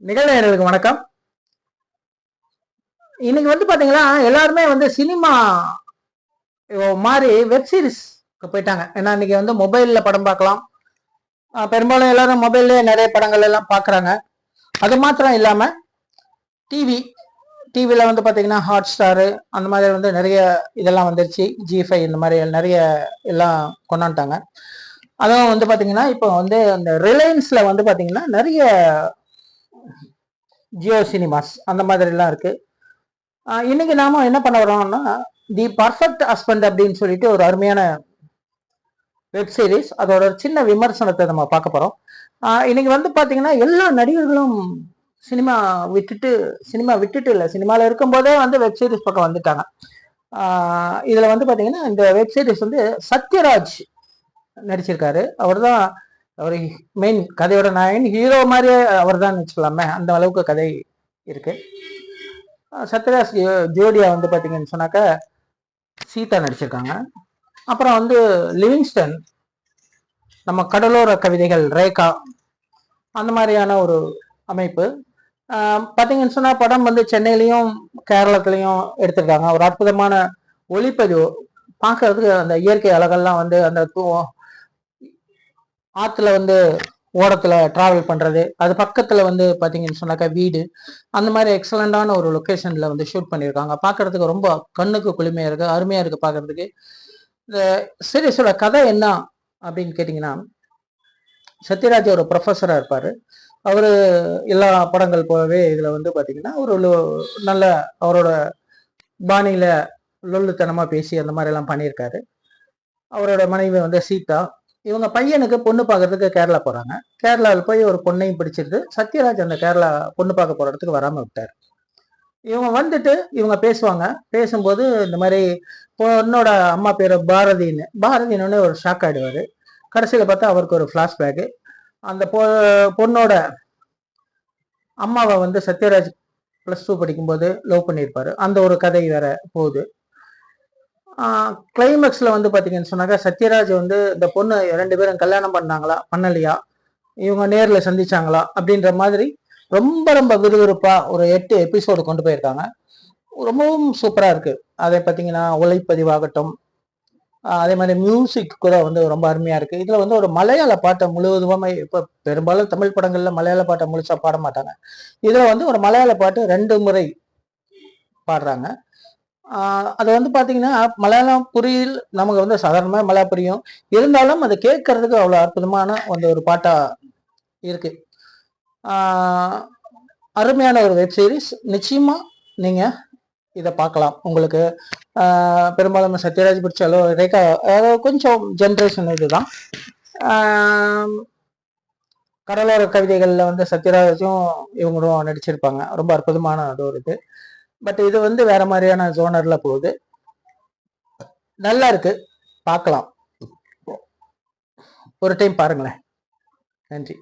நிகழ்நேயர்களுக்கு வணக்கம். இன்னைக்கு பாத்தீங்கன்னா எல்லாருமே சினிமா மாதிரி வெப் சீரிஸ் போயிட்டாங்க. ஏன்னா இன்னைக்கு மொபைல்ல படம் பார்க்கலாம். பெரும்பாலும் எல்லாரும் மொபைல்ல நிறைய படங்கள் எல்லாம் பாக்குறாங்க. அது மாத்திரம் இல்லாம டிவி டிவில பாத்தீங்கன்னா ஹாட் ஸ்டாரு அந்த மாதிரி நிறைய இதெல்லாம் வந்துருச்சு. G5 இந்த மாதிரி நிறைய எல்லாம் கொண்டாண்டாங்க. அதுவும் பாத்தீங்கன்னா இப்போ அந்த ரிலையன்ஸ்ல பாத்தீங்கன்னா நிறைய ஜியோ சினிமாஸ் அந்த மாதிரி எல்லாம் இருக்கு. இன்னைக்கு நாம என்ன பண்ண வரோம்னா தி பர்ஃபெக்ட் ஹஸ்பண்ட் அப்படின்னு சொல்லிட்டு ஒரு அருமையான வெப் சீரிஸ், அதோட சின்ன விமர்சனத்தை நம்ம பார்க்க போறோம். இன்னைக்கு பாத்தீங்கன்னா எல்லா நடிகர்களும் சினிமா விட்டுட்டு இல்ல, சினிமால இருக்கும் போதே வெப் சீரிஸ் பக்கம் வந்துட்டாங்க. இதுல பாத்தீங்கன்னா இந்த வெப் சீரிஸ் சத்யராஜ் நடிச்சிருக்காரு. அவர் மெயின் கதையோட நாயன், ஹீரோ மாதிரியே அவர் தான் வச்சுக்கலாமே, அந்த அளவுக்கு கதை இருக்கு. சத்யராஜ் ஜோடியா பாத்தீங்கன்னு சொன்னாக்க சீதா நடிச்சிருக்காங்க. அப்புறம் லிவிங்ஸ்டன், நம்ம கடலோர கவிதைகள் ரேகா, அந்த மாதிரியான ஒரு அமைப்பு. பாத்தீங்கன்னு சொன்னா படம் சென்னையிலையும் கேரளத்திலையும் எடுத்திருக்காங்க. ஒரு அற்புதமான ஒளிப்பதிவு, பார்க்கறதுக்கு அந்த இயற்கை அழகெல்லாம் அந்த ஆத்துல ஓரத்துல டிராவல் பண்றது, அது பக்கத்துல பாத்தீங்கன்னு சொன்னாக்கா வீடு, அந்த மாதிரி எக்ஸலண்டான ஒரு லொகேஷன்ல ஷூட் பண்ணியிருக்காங்க. பாக்குறதுக்கு ரொம்ப கண்ணுக்கு குளுமையா இருக்கு, அருமையா இருக்கு பாக்குறதுக்கு. இந்த சீரிஸோட கதை என்ன அப்படின்னு கேட்டீங்கன்னா, சத்யராஜ் ஒரு ப்ரொஃபஸரா இருப்பாரு. அவரு எல்லா படங்கள் போலவே இதுல பாத்தீங்கன்னா ஒரு நல்ல அவரோட பாணியில லொல்லுத்தனமா பேசி அந்த மாதிரி எல்லாம் பண்ணியிருக்காரு. அவரோட மனைவி சீதா. இவங்க பையனுக்கு பொண்ணு பார்க்கறதுக்கு கேரளா போறாங்க. கேரளாவில் போய் ஒரு பொண்ணையும் பிடிச்சிருது. சத்யராஜ் அந்த கேரளா பொண்ணு பார்க்க போற இடத்துக்கு வராம விட்டார். இவங்க இவங்க பேசுவாங்க. பேசும்போது இந்த மாதிரி பொண்ணோட அம்மா பேரு பாரதின்னு ஒரு ஷாக் ஆயிடுவாரு. கடைசியில பார்த்தா அவருக்கு ஒரு பிளாஷ்பேக். அந்த பொண்ணோட அம்மாவை சத்யராஜ் +2 படிக்கும்போது லவ் பண்ணியிருப்பாரு. அந்த ஒரு கதை வேற போகுது. கிளைமேக்ஸ்ல பாத்தீங்கன்னு சொன்னாக்கா சத்யராஜ் இந்த பொண்ணு 2 பேரும் கல்யாணம் பண்ணாங்களா பண்ணலையா, இவங்க நேர்ல சந்திச்சாங்களா அப்படின்ற மாதிரி ரொம்ப ரொம்ப விறுவிறுப்பா ஒரு 8 எபிசோடு கொண்டு போயிருக்காங்க. ரொம்பவும் சூப்பரா இருக்கு. அதை பாத்தீங்கன்னா ஒளிப்பதிவாகட்டும், அதே மாதிரி மியூசிக் கூட ரொம்ப அருமையா இருக்கு. இதுல ஒரு மலையாள பாட்டை முழுவதுமே, இப்ப பெரும்பாலும் தமிழ் படங்கள்ல மலையாள பாட்டை முழுசா பாட மாட்டாங்க. இதுல ஒரு மலையாள பாட்டு 2 முறை பாடுறாங்க. அது பாத்தீங்கன்னா மலையாளம் புரியல், நமக்கு சாதாரணமா மலையாளம் புரியும். இருந்தாலும் அது கேட்கறதுக்கு அவ்வளவு அற்புதமான ஒரு பாட்டா இருக்கு. அருமையான ஒரு வெப் சீரிஸ். நிச்சயமா நீங்க இதை பார்க்கலாம். உங்களுக்கு பெரும்பாலும் சத்யராஜ் பிடிச்சாலும் ரேகா கொஞ்சம் ஜென்ரேஷன் இதுதான். கடலோர கவிதைகள்ல சத்யராஜும் இவங்களும் நடிச்சிருப்பாங்க. ரொம்ப அற்புதமான அது ஒரு இது. பட் இது வேற மாதிரியான ஜோனர்ல போகுது. நல்லா இருக்கு, பார்க்கலாம். ஒரு டைம் பாருங்களேன். நன்றி.